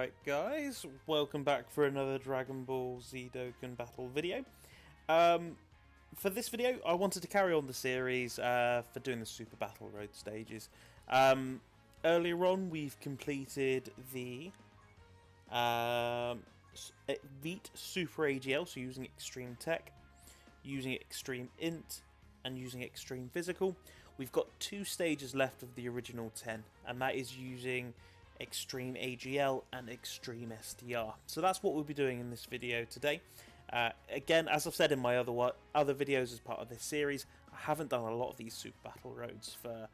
Alright guys, welcome back for another Dragon Ball Z Dokkan battle video. For this video I wanted to carry on the series for doing the Super Battle Road stages. Earlier on we've completed the Vite Super AGL, so using Extreme Tech, using Extreme Int and using Extreme Physical. We've got 2 stages left of the original 10, and that is using Extreme AGL and Extreme STR. So that's what we'll be doing in this video today. Again, as I've said in my other videos as part of this series, I haven't done a lot of these Super Battle Roads for,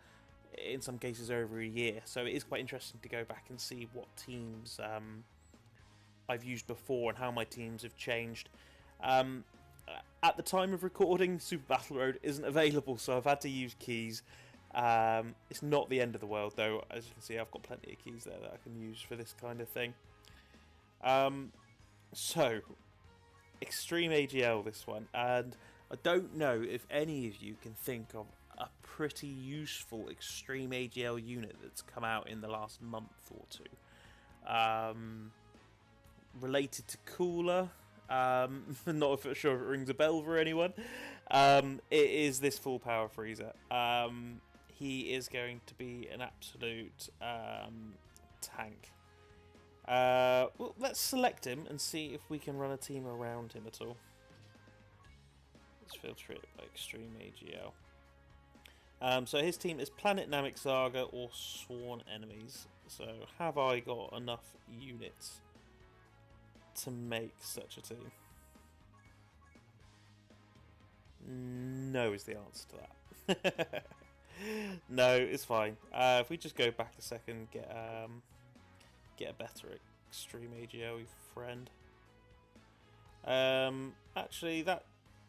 in some cases, over a year. So it is quite interesting to go back and see what teams I've used before and how my teams have changed. At the time of recording, Super Battle Road isn't available, so I've had to use keys. It's not the end of the world though. As you can see, I've got plenty of keys there that I can use for this kind of thing. So, Extreme AGL this one, and I don't know if any of you can think of a pretty useful Extreme AGL unit that's come out in the last month or two. Related to Cooler, not sure if it rings a bell for anyone. It is this full power Freezer. He is going to be an absolute tank. Well, let's select him and see if we can run a team around him at all. Let's filter it by Extreme AGL. So his team is Planet Namek Saga or Sworn Enemies. So have I got enough units to make such a team? No is the answer to that. No, it's fine. If we just go back a second, get a better Extreme AGL friend. Actually, that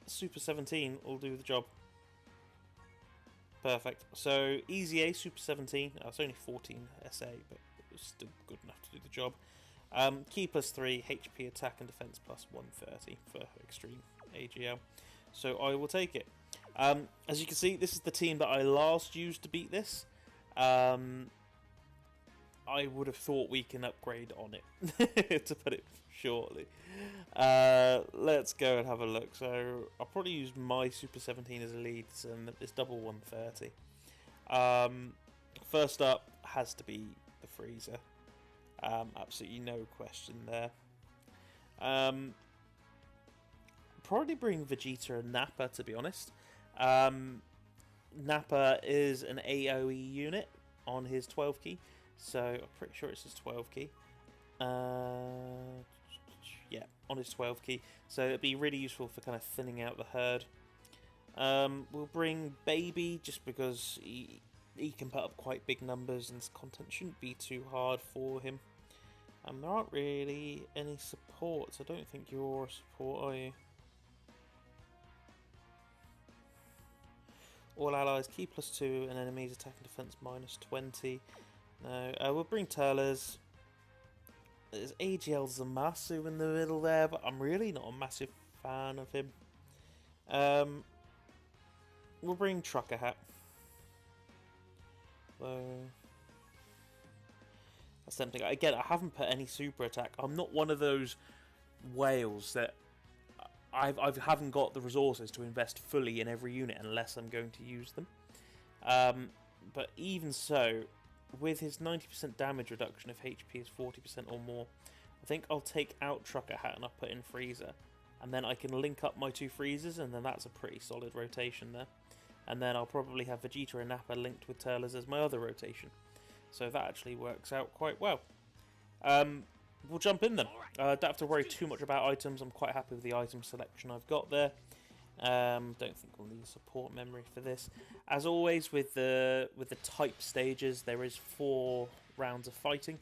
Super 17 will do the job. Perfect. So Easy A Super 17. It's only 14 SA, but it's still good enough to do the job. Key +3, HP attack and defense +130 for Extreme AGL. So I will take it. As you can see, this is the team that I last used to beat this. I would have thought we can upgrade on it, to put it shortly. Let's go and have a look. So I'll probably use my Super 17 as a lead, and it's double 130. First up has to be the Freezer. Absolutely no question there. Probably bring Vegeta and Nappa, to be honest. Nappa is an AoE unit on his 12 key, so I'm pretty sure it's his 12 key. Yeah, on his 12 key, so it'd be really useful for kind of thinning out the herd. We'll bring Baby just because he can put up quite big numbers and his content shouldn't be too hard for him. There aren't really any supports. I don't think you're a support, are you? All allies, key +2 and enemies attack and defense -20. No, we'll bring Turles. There's AGL Zamasu in the middle there, but I'm really not a massive fan of him. We'll bring Trucker Hat. So that's tempting. Again, I haven't put any super attack. I'm not one of those whales that I haven't got the resources to invest fully in every unit unless I'm going to use them. But even so, with his 90% damage reduction if HP is 40% or more, I think I'll take out Trucker Hat and I'll put in Freezer. And then I can link up my 2 Freezers, and then that's a pretty solid rotation there. And then I'll probably have Vegeta and Nappa linked with Turles as my other rotation. So that actually works out quite well. We'll jump in then. Don't have to worry too much about items. I'm quite happy with the item selection I've got there. Don't think we'll need support memory for this. As always with the type stages, there is 4 rounds of fighting.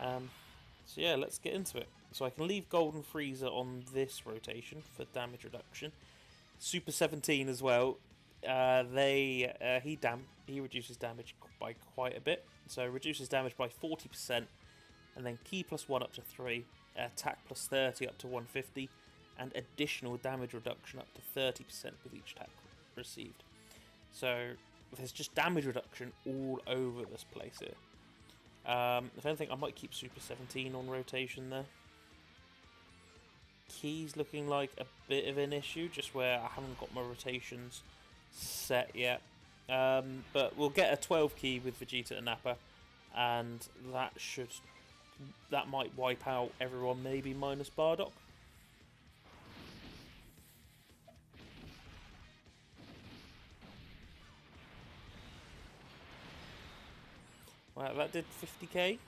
So yeah, let's get into it. So I can leave Golden Freezer on this rotation for damage reduction. Super 17 as well. He reduces damage by quite a bit. So reduces damage by 40%. And then key +1 up to 3, attack +30 up to 150, and additional damage reduction up to 30% with each attack received. So there's just damage reduction all over this place here. If anything, I might keep Super 17 on rotation there. Key's looking like a bit of an issue, just where I haven't got my rotations set yet. But we'll get a 12 key with Vegeta and Nappa, and that might wipe out everyone, maybe minus Bardock. Wow, that did 50k.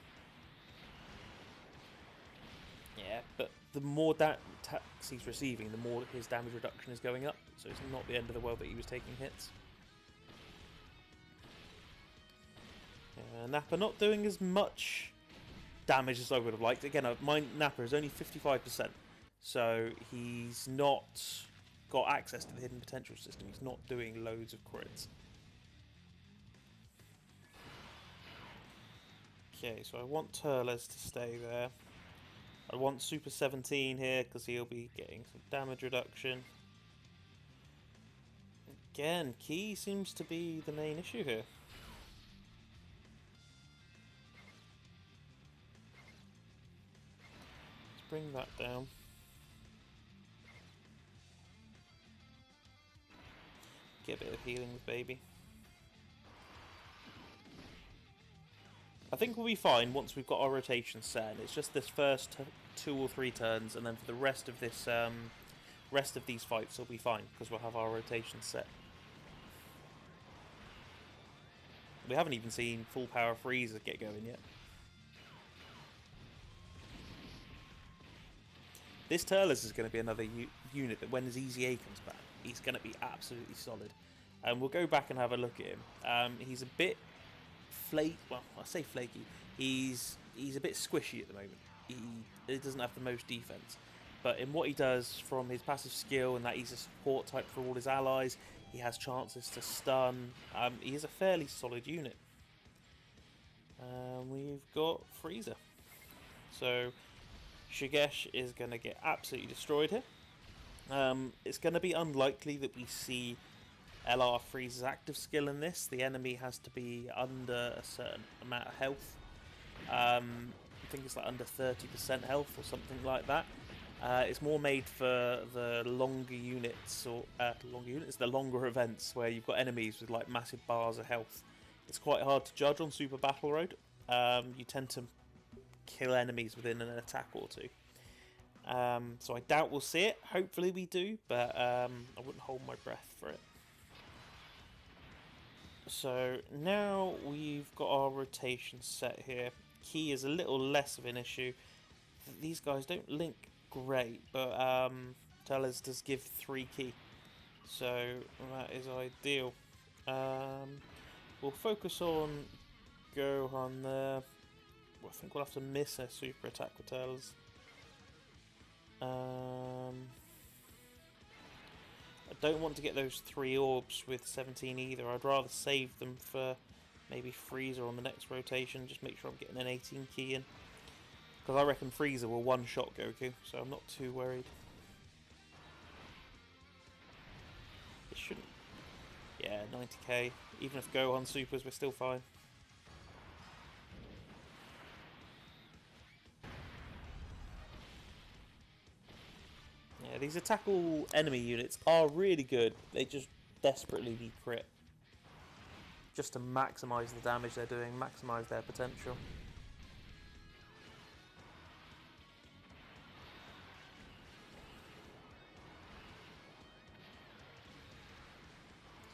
Yeah, but the more attacks he's receiving, the more his damage reduction is going up. So it's not the end of the world that he was taking hits. Nappa not doing as much damage as I would have liked. Again, my Nappa is only 55%, so he's not got access to the hidden potential system. He's not doing loads of crits. Okay, so I want Turles to stay there. I want Super 17 here because he'll be getting some damage reduction. Again, Key seems to be the main issue here. Let's bring that down. Get a bit of healing with Baby. I think we'll be fine once we've got our rotation set. It's just this first 2 or 3 turns, and then for the rest of this, rest of these fights, will be fine because we'll have our rotation set. We haven't even seen full power Frieza get going yet. This Turles is going to be another unit that when his EZA comes back, he's going to be absolutely solid. And we'll go back and have a look at him. He's a bit flaky. Well, I say flaky. He's a bit squishy at the moment. He doesn't have the most defense, but in what he does from his passive skill and that he's a support type for all his allies, he has chances to stun. He is a fairly solid unit. We've got Frieza, so Shigesh is going to get absolutely destroyed here. It's going to be unlikely that we see LR Frieza's active skill in this. The enemy has to be under a certain amount of health. I think it's like under 30% health or something like that. It's more made for the longer units, or the longer events where you've got enemies with like massive bars of health. It's quite hard to judge on Super Battle Road. You tend to kill enemies within an attack or two. So I doubt we'll see it. Hopefully we do, but I wouldn't hold my breath for it. So now we've got our rotation set here. Key is a little less of an issue. These guys don't link great, but Turles does give 3 key, so that is ideal. We'll focus on Gohan there. I think we'll have to miss a super attack with Turles. I don't want to get those 3 orbs with 17 either. I'd rather save them for maybe Frieza on the next rotation. Just make sure I'm getting an 18 key in, because I reckon Frieza will one-shot Goku, so I'm not too worried. It shouldn't... Yeah, 90k. Even if Gohan supers, we're still fine. Yeah, these attack all enemy units are really good. They just desperately need crit, just to maximise the damage they're doing, maximise their potential.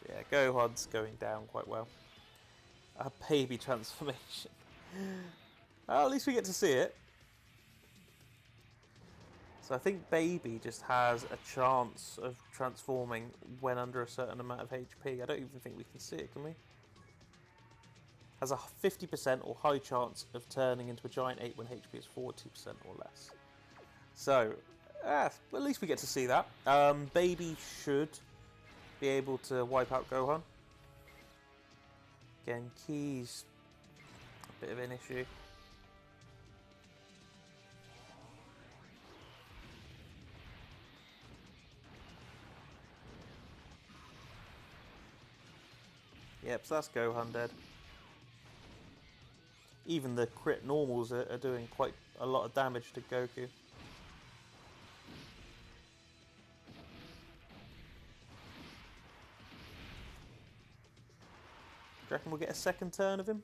So yeah, Gohan's going down quite well. A baby transformation. Well, at least we get to see it. So I think Baby just has a chance of transforming when under a certain amount of HP. I don't even think we can see it, can we? Has a 50% or high chance of turning into a giant ape when HP is 40% or less. So, at least we get to see that. Baby should be able to wipe out Gohan. Again, Key's a bit of an issue. Yep, so that's Gohan dead. even the crit normals are doing quite a lot of damage to Goku. Do you reckon we'll get a second turn of him?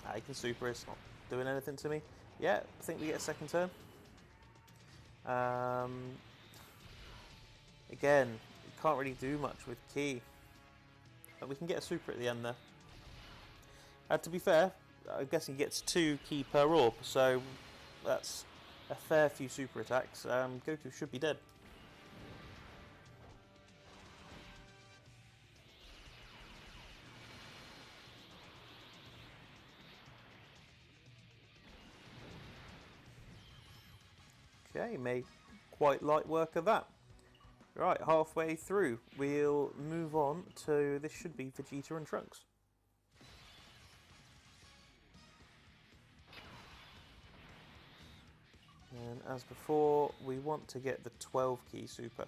Ah, he can super, it's not doing anything to me. Yeah, I think we get a second turn. Again, you can't really do much with Ki. But we can get a super at the end there. To be fair, I'm guessing he gets 2 Ki per orb, so that's a fair few super attacks. Goku should be dead. Okay, made quite light work of that. Right, halfway through, we'll move on to, this should be Vegeta and Trunks. And as before, we want to get the 12 Ki super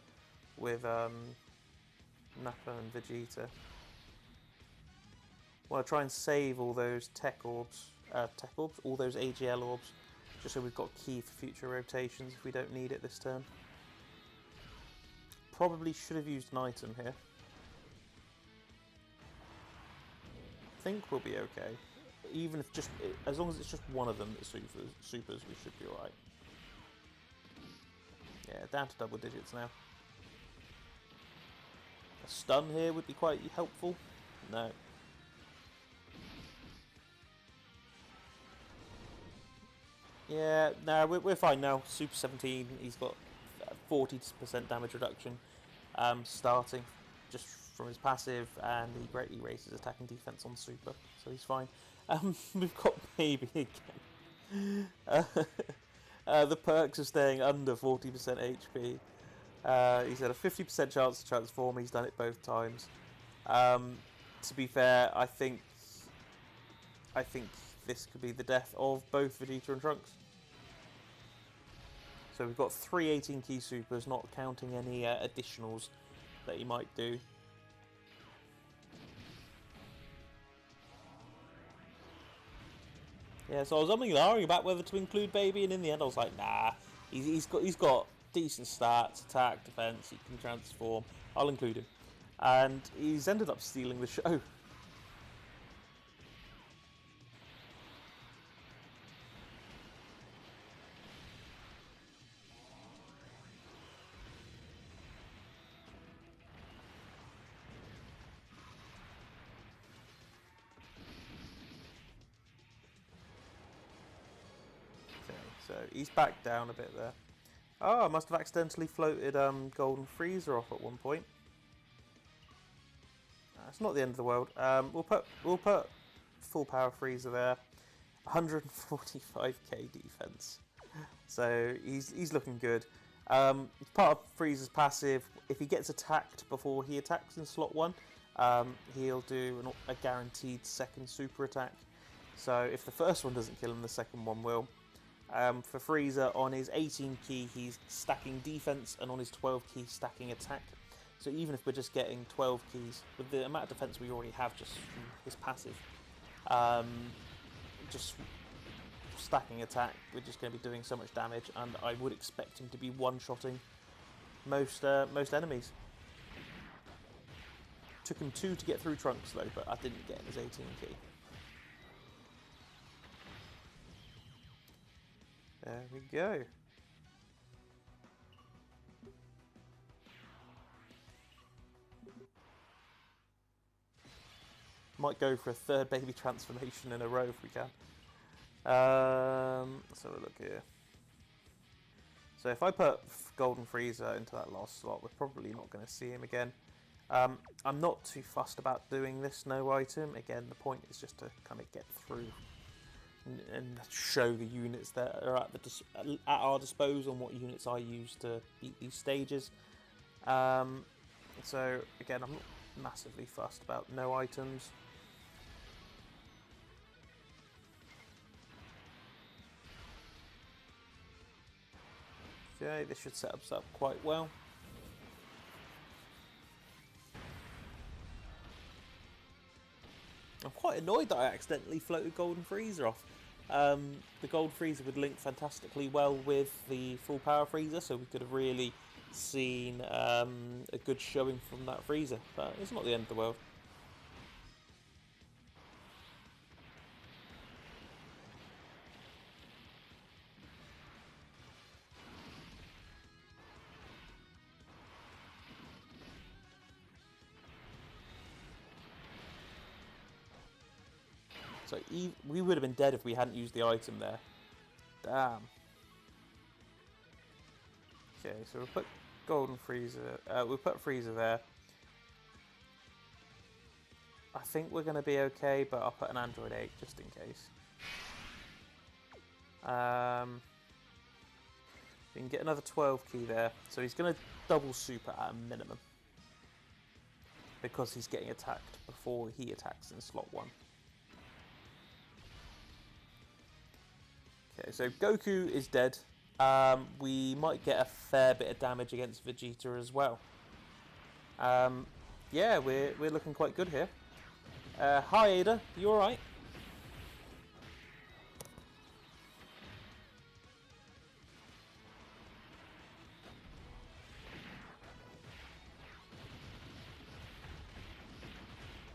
with Nappa and Vegeta. Want to try and save all those all those AGL orbs, just so we've got Ki for future rotations if we don't need it this turn. Probably should have used an item here. I think we'll be okay. Even if just, as long as it's just one of them that supers, we should be alright. Yeah, down to double digits now. A stun here would be quite helpful. No. Yeah, no, we're fine now. Super 17, he's got 40% damage reduction starting just from his passive, and he greatly raises attack and defense on super, so he's fine. We've got Baby again. The perks are staying under 40% HP. He's had a 50% chance to transform, he's done it both times. To be fair, I think this could be the death of both Vegeta and Trunks. So we've got 3 18 Ki supers, not counting any additionals that he might do. Yeah, so I was umming and ahhing about whether to include Baby, and in the end I was like, nah, he's got decent stats, attack, defense, he can transform, I'll include him. And he's ended up stealing the show. So he's back down a bit there. Oh, I must have accidentally floated Golden Freezer off at one point. It's not the end of the world. We'll put full power Freezer there. 145k defense. So he's looking good. It's part of Freezer's passive. If he gets attacked before he attacks in slot 1, he'll do a guaranteed second super attack. So if the first one doesn't kill him, the second one will. For Freezer, on his 18 Ki, he's stacking defense, and on his 12 Ki, stacking attack. So even if we're just getting 12 keys, with the amount of defense we already have just from his passive, just stacking attack, we're just going to be doing so much damage, and I would expect him to be one-shotting most enemies. Took him 2 to get through Trunks though, but I didn't get his 18 Ki. There we go. Might go for a third Baby transformation in a row if we can. Let's have a look here. So if I put Golden Freezer into that last slot, we're probably not going to see him again. I'm not too fussed about doing this no item. Again, the point is just to kind of get through and show the units that are at our disposal and what units I use to beat these stages. So again, I'm not massively fussed about no items. Okay, this should set us up quite well. I'm quite quite annoyed that I accidentally floated Golden Freezer off. The Gold Freezer would link fantastically well with the full power Freezer, so we could have really seen a good showing from that Freezer. But it's not the end of the world. So we would have been dead if we hadn't used the item there. Damn. Okay, so we'll put Golden Freezer. We'll put Freezer there. I think we're going to be okay, but I'll put an Android 8 just in case. We can get another 12 key there. So he's going to double super at a minimum, because he's getting attacked before he attacks in slot 1. Okay, so Goku is dead. We might get a fair bit of damage against Vegeta as well. Yeah, we're looking quite good here. Hi Ada, you alright?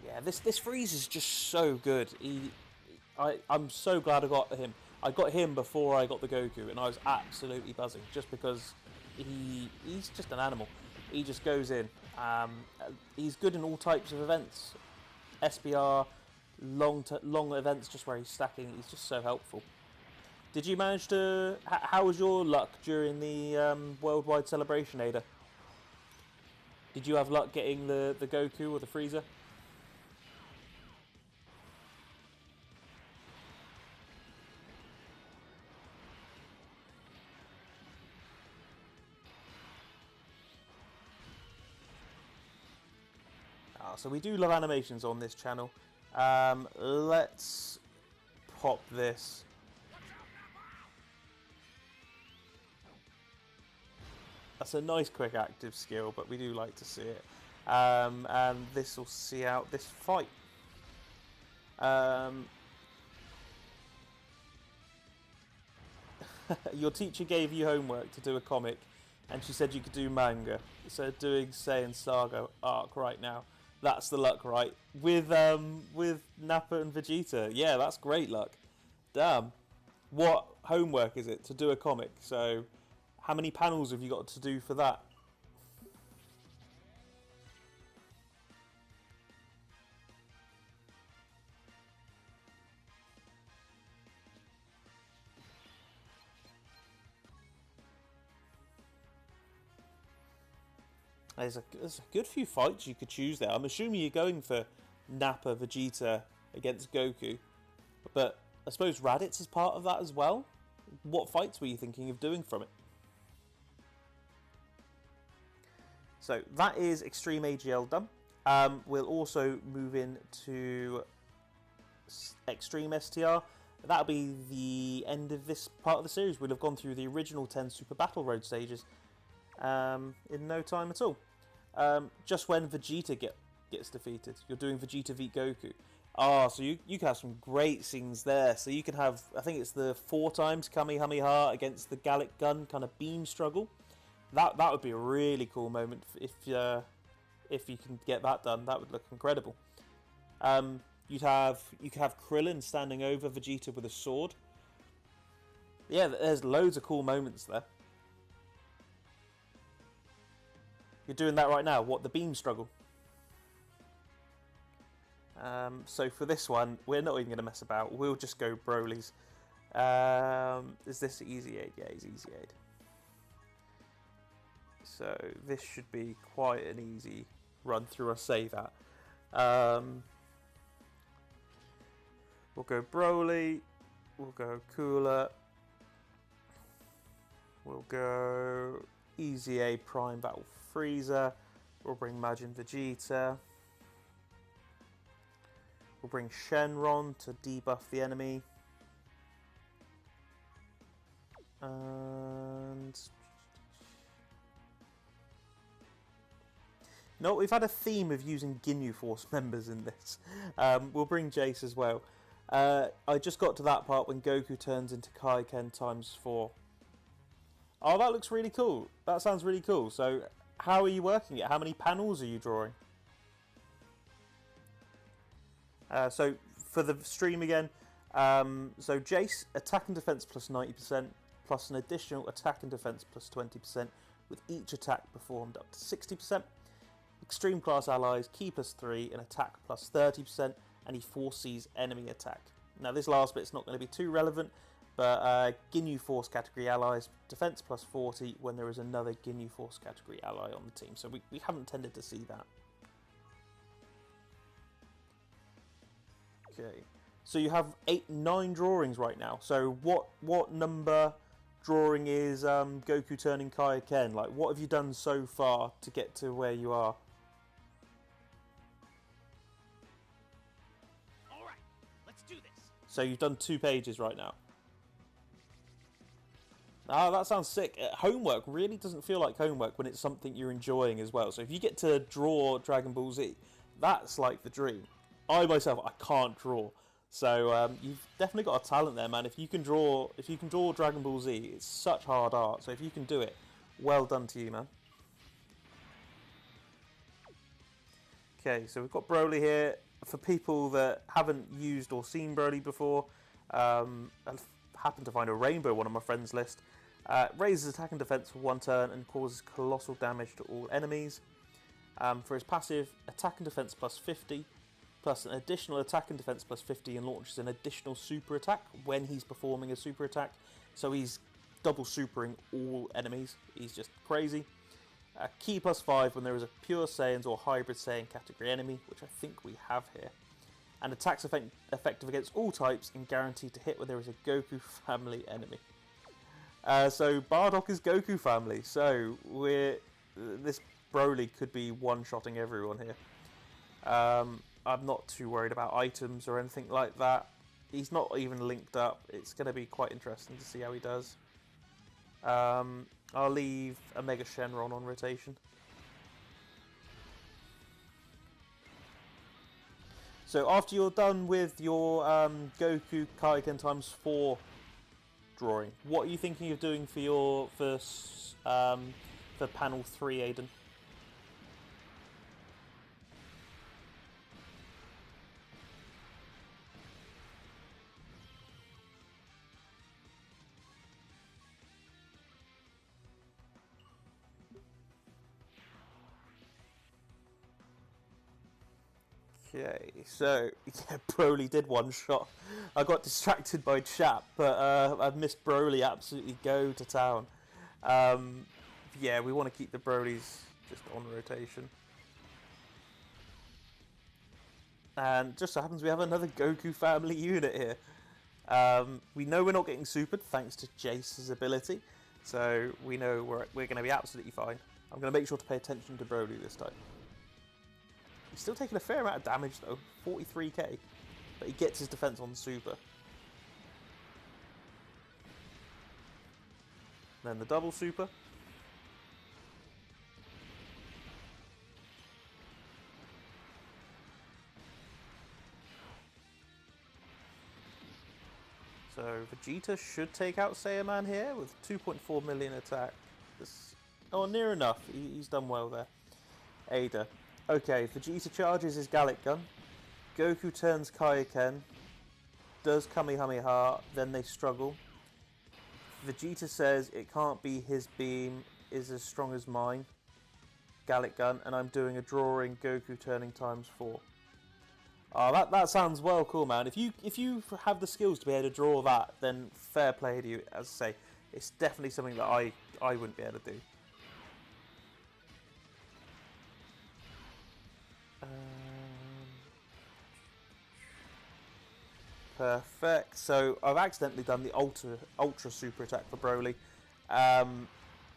Yeah, this Freeze is just so good. I'm so glad I got him. I got him before I got the Goku, and I was absolutely buzzing, just because he's just an animal. He just goes in. He's good in all types of events. SBR, long events, just where he's stacking. He's just so helpful. Did you manage to... How was your luck during the worldwide celebration, Ada? Did you have luck getting the Goku or the Frieza? So we do love animations on this channel. Let's pop this. That's a nice quick active skill, but we do like to see it. And this will see out this fight. Your teacher gave you homework to do a comic, and she said you could do manga. So doing Saiyan Saga arc right now. That's the luck, right? With Nappa and Vegeta. Yeah, that's great luck. Damn. What homework is it to do a comic? So how many panels have you got to do for that? There's a good few fights you could choose there. I'm assuming you're going for Nappa, Vegeta against Goku. But I suppose Raditz is part of that as well. What fights were you thinking of doing from it? So that is Extreme AGL done. We'll also move into Extreme STR. That'll be the end of this part of the series. We'll have gone through the original 10 Super Battle Road stages in no time at all. Just when Vegeta gets defeated, you're doing Vegeta v Goku. So you can have some great scenes there. So you can have, I think it's the 4 times Kamehameha against the Gallic Gun kind of beam struggle. That would be a really cool moment if you can get that done. That would look incredible. You could have Krillin standing over Vegeta with a sword. Yeah, there's loads of cool moments there. You're doing that right now. What, the beam struggle? So for this one, we're not even going to mess about. We'll just go Broly's. Is this easy aid? Yeah, it's easy aid. So this should be quite an easy run through. I say that. We'll go Broly. We'll go Cooler. We'll go Easy A Prime Battle Frieza. We'll bring Majin Vegeta. We'll bring Shenron to debuff the enemy. And No, we've had a theme of using Ginyu Force members in this. We'll bring Jace as well. I just got to that part when Goku turns into Kaioken ×4. Oh, that looks really cool. That sounds really cool. So, how are you working it? How many panels are you drawing? So, for the stream again, so Jace, attack and defense plus 90%, plus an additional attack and defense plus 20%, with each attack performed up to 60%. Extreme class allies, key plus 3, and attack plus 30%, and he foresees enemy attack. Now, this last bit's not going to be too relevant, but Ginyu Force category allies, defense plus 40 when there is another Ginyu Force category ally on the team. So we haven't tended to see that. Okay, so you have 9 drawings right now. So what number drawing is Goku turning Kaioken? Like, what have you done so far to get to where you are? All right, let's do this. So you've done 2 pages right now. Ah, that sounds sick. Homework really doesn't feel like homework when it's something you're enjoying as well. So if you get to draw Dragon Ball Z, that's like the dream. I myself, I can't draw. So you've definitely got a talent there, man. If you can draw Dragon Ball Z, it's such hard art. So if you can do it, well done to you, man. Okay, so we've got Broly here. For people that haven't used or seen Broly before, I happened to find a rainbow one on my friends list. Raises attack and defense for 1 turn and causes colossal damage to all enemies. For his passive, attack and defense plus 50, plus an additional attack and defense plus 50, and launches an additional super attack when he's performing a super attack. So he's double supering all enemies. He's just crazy. Key plus 5 when there is a pure Saiyans or hybrid Saiyan category enemy, which I think we have here. And attacks effective against all types and guaranteed to hit when there is a Goku family enemy. So Bardock is Goku family. So this Broly could be one-shotting everyone here. I'm not too worried about items or anything like that. He's not even linked up. It's going to be quite interesting to see how he does. I'll leave a Mega Shenron on rotation. So after you're done with your Goku Kaioken ×4 drawing, what are you thinking of doing for your first for panel 3, Aiden? Okay, so yeah, Broly did one shot. I got distracted by chat, but I've missed Broly absolutely go to town. Yeah, we want to keep the Brolys just on rotation. And just so happens we have another Goku family unit here. We know we're not getting supered thanks to Jace's ability, so we know we're going to be absolutely fine. I'm going to make sure to pay attention to Broly this time. He's still taking a fair amount of damage though, 43k, but he gets his defense on super. Then the double super. So Vegeta should take out Saiyaman here with 2.4 million attack. Oh, near enough. He's done well there. Ada. Okay, Vegeta charges his Gallic Gun. Goku turns Kaioken. Does Kamehameha. Then they struggle. Vegeta says it can't be his beam is as strong as mine. Gallic Gun. And I'm doing a drawing Goku turning ×4. Oh, that sounds well cool, man. If you have the skills to be able to draw that, then fair play to you. As I say, it's definitely something that I wouldn't be able to do. Perfect. So I've accidentally done the ultra super attack for Broly.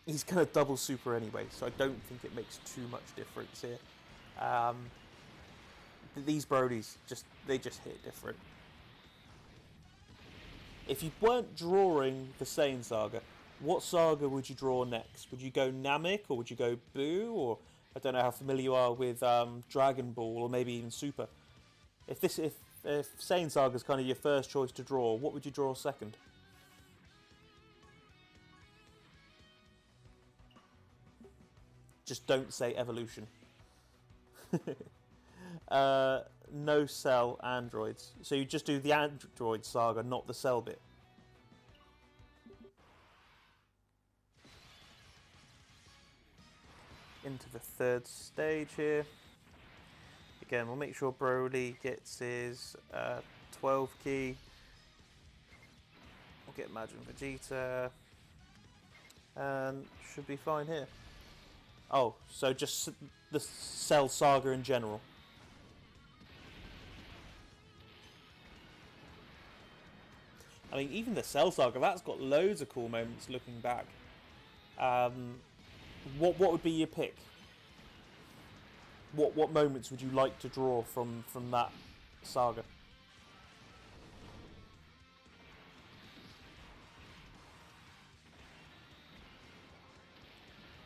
He's going to double super anyway, so I don't think it makes too much difference here. These Brolys they just hit different. If you weren't drawing the Saiyan Saga, what saga would you draw next? Would you go Namek, or would you go Boo, or I don't know how familiar you are with Dragon Ball or maybe even Super. If Saiyan Saga is kind of your first choice to draw, what would you draw second? Just don't say evolution. No Cell androids. So you just do the Android Saga, not the Cell bit. Into the third stage here. Again, we'll make sure Broly gets his 12 key. We'll get Majin Vegeta. And should be fine here. Oh, so just the Cell Saga in general. I mean, even the Cell Saga, that's got loads of cool moments looking back. What would be your pick? What moments would you like to draw from that saga?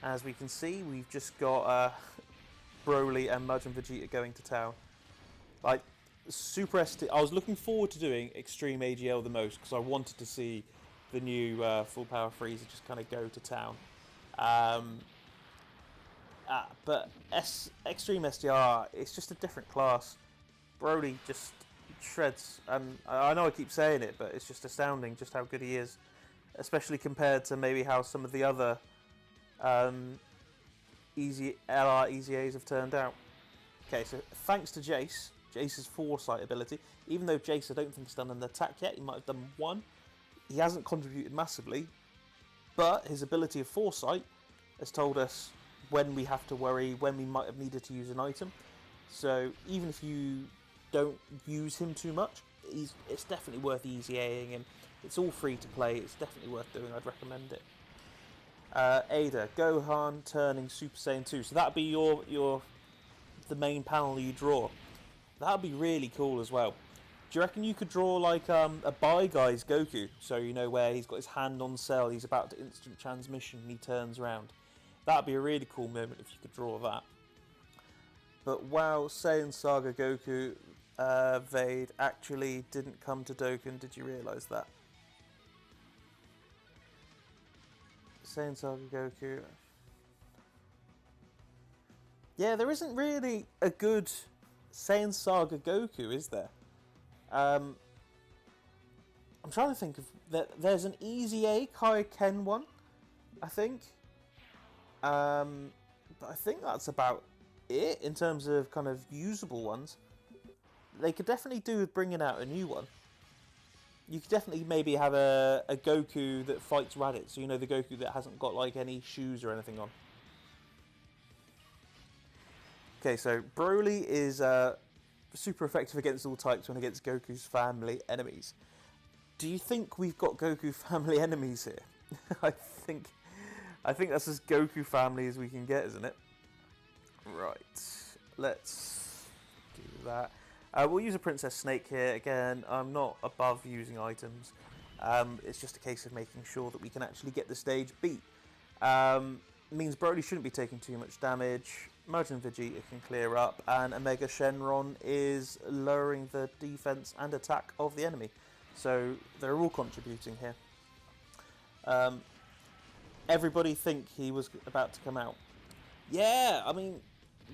As we can see, we've just got Broly and Majin Vegeta going to town. Like, Super ST, I was looking forward to doing Extreme AGL the most because I wanted to see the new Full Power Frieza just kind of go to town. But Extreme STR, it's just a different class. Broly just shreds, and I know I keep saying it, but it's just astounding just how good he is, especially compared to maybe how some of the other LR Easy A's have turned out. Okay, so thanks to Jace's foresight ability, even though Jace I don't think has done an attack yet, he might have done one. He hasn't contributed massively, but his ability of foresight has told us when we have to worry, when we might have needed to use an item. So even if you don't use him too much, it's definitely worth Easy Aing him. It's all free to play, it's definitely worth doing, I'd recommend it. Ada, Gohan turning Super Saiyan 2. So that'd be the main panel you draw. That'd be really cool as well. Do you reckon you could draw like a Bye Guys Goku? So you know where he's got his hand on Cell, he's about to instant transmission and he turns around. That'd be a really cool moment if you could draw that. But wow, Saiyan Saga Goku Vade actually didn't come to Dokkan. Did you realise that? Saiyan Saga Goku. Yeah, there isn't really a good Saiyan Saga Goku, is there? I'm trying to think of there's an Easy A Kai Ken one, I think. But I think that's about it in terms of kind of usable ones. They could definitely do with bringing out a new one. You could definitely maybe have a Goku that fights Raditz, so you know the Goku that hasn't got like any shoes or anything on. Okay, so Broly is super effective against all types when against Goku's family enemies. Do you think we've got Goku family enemies here? I think that's as Goku family as we can get, isn't it? Right, let's do that. We'll use a Princess Snake here. Again, I'm not above using items. It's just a case of making sure that we can actually get the stage beat. Means Broly shouldn't be taking too much damage. Majin Vegeta can clear up, and Omega Shenron is lowering the defense and attack of the enemy. So they're all contributing here. Everybody think he was about to come out. Yeah, I mean,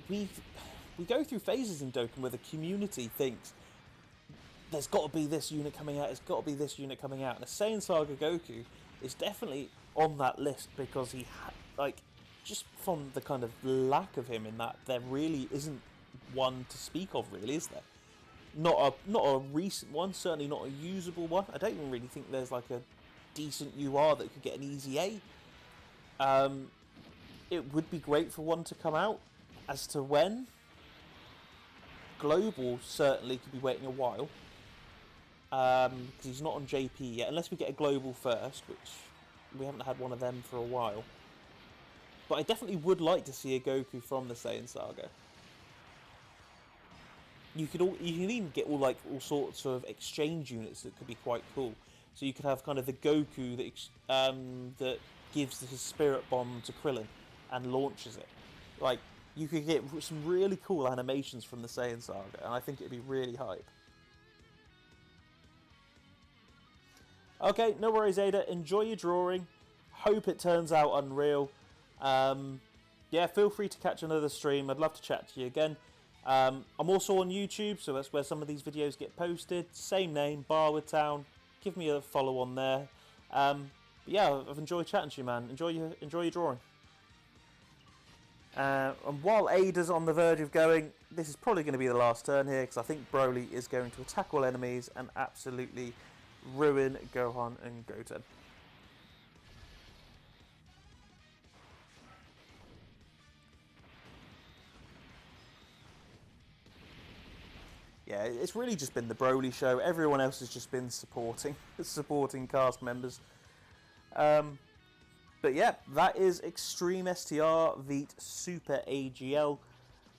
we go through phases in Dokkan where the community thinks there's got to be this unit coming out, there's got to be this unit coming out. And the Saiyan Saga Goku is definitely on that list because he, just from the kind of lack of him in that, there really isn't one to speak of, really, is there? Not a recent one, certainly not a usable one. I don't even really think there's like a decent UR that could get an Easy A. It would be great for one to come out. As to when, Global certainly could be waiting a while. Because he's not on JP yet, unless we get a Global first, which we haven't had one of them for a while. But I definitely would like to see a Goku from the Saiyan Saga. You can even get all sorts of exchange units that could be quite cool. So you could have kind of the Goku that gives his Spirit Bomb to Krillin and launches it. Like, you could get some really cool animations from the Saiyan Saga, and I think it'd be really hype. Okay, no worries, Ada. Enjoy your drawing. Hope it turns out unreal. Yeah, feel free to catch another stream. I'd love to chat to you again. I'm also on YouTube, so that's where some of these videos get posted. Same name, Barwood Town. Give me a follow on there. But yeah, I've enjoyed chatting to you, man. Enjoy your drawing. And while Ada's on the verge of going, this is probably going to be the last turn here, because I think Broly is going to attack all enemies and absolutely ruin Gohan and Goten. Yeah, it's really just been the Broly show. Everyone else has just been supporting cast members. But yeah, that is Extreme STR Vt Super AGL.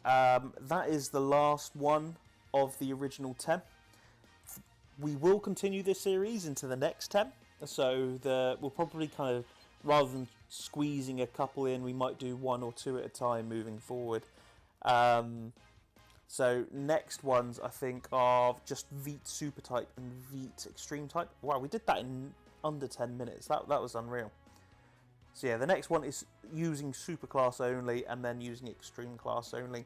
That is the last one of the original 10. We will continue this series into the next 10. So we'll probably kind of, rather than squeezing a couple in, we might do 1 or 2 at a time moving forward. So next ones, I think, are just Vt Super Type and Vt Extreme Type. Wow, we did that in under 10 minutes. That was unreal. So yeah, the next one is using Super Class only and then using Extreme Class only.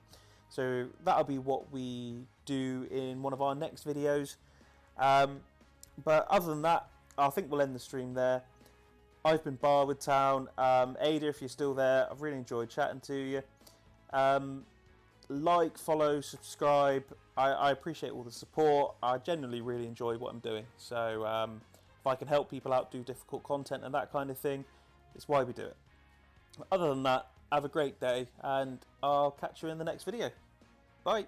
So that'll be what we do in one of our next videos. But other than that, I think we'll end the stream there. I've been Barwood Town. Ada, if you're still there, I've really enjoyed chatting to you. Like, follow, subscribe. I appreciate all the support. I genuinely really enjoy what I'm doing. So if I can help people out do difficult content and that kind of thing, it's why we do it. Other than that, have a great day, and I'll catch you in the next video. Bye.